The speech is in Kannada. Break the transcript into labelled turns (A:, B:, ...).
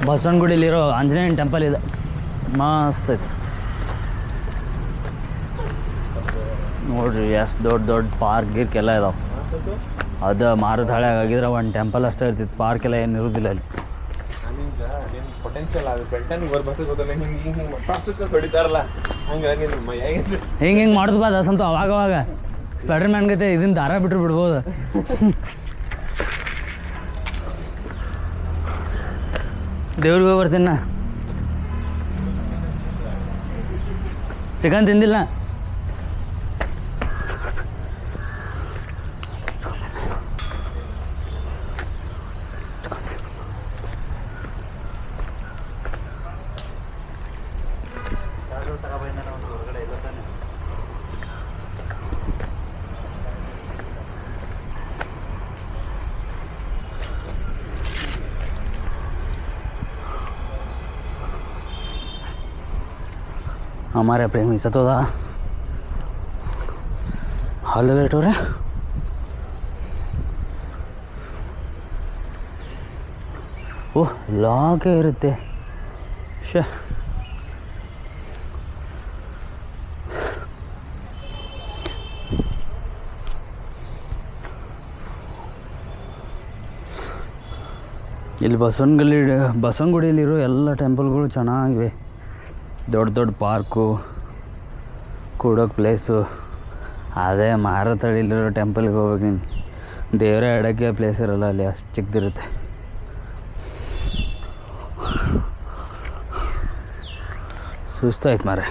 A: ಬಸವನಗುಡಿಲಿರೋ ಆಂಜನೇಯನ ಟೆಂಪಲ್ ಇದೆ, ಮಸ್ತ್ ಐತಿ ನೋಡ್ರಿ. ಎಷ್ಟು ದೊಡ್ಡ ದೊಡ್ಡ ಪಾರ್ಕ್ ಗೀರ್ಕ್ ಎಲ್ಲ ಇದಾವೆ. ಅದು ಮಾರುದ ಹಳೆ ಆಗಿದ್ರೆ ಒಂದು ಟೆಂಪಲ್ ಅಷ್ಟೇ ಇರ್ತಿತ್ತು, ಪಾರ್ಕ್ ಎಲ್ಲ ಏನು ಇರೋದಿಲ್ಲ ಅಲ್ಲಿ. ಹಿಂಗೆ ಮಾಡಿದ್ ಬಾ ದಸಂತು ಅವಾಗವಾಗ ಸ್ಪೈಡರ್ ಮ್ಯಾನ್ ಗತೆ ಇದನ್ನ ದಾರ ಬಿಟ್ರು ಬಿಡ್ಬೋದು. ದೇವ್ರಿಗೆ ಹೋಗಿ ಬರ್ತೀನಿ ನಾ. ಚಿಕನ್ ತಿಂದಿಲ್ಲ. हमारे प्रेमी सतोदा हल्ले लेटोरे ಓಹ್ ಲಾಗೇ ಇರುತ್ತೆ. ಶೇ ಇಲ್ಲಿ ಬಸವನಗುಡಿಯಲ್ಲಿರೋ ಎಲ್ಲ ಟೆಂಪಲ್ಗಳು ಚೆನ್ನಾಗಿವೆ. ದೊಡ್ಡ ದೊಡ್ಡ ಪಾರ್ಕು, ಕೂಡೋಕೆ ಪ್ಲೇಸು. ಅದೇ ಮಾರತಳಿಲಿರೋ ಟೆಂಪಲ್ಗೆ ಹೋಗ್ಬೇಕು ನೀನು, ದೇವರೇ ಇಡೋಕ್ಕೆ ಪ್ಲೇಸ್ ಇರೋಲ್ಲ ಅಲ್ಲಿ, ಅಷ್ಟು ಚಿಕ್ಕದಿರುತ್ತೆ. ಸುಸ್ತಾಯ್ತು ಮಾರೆ.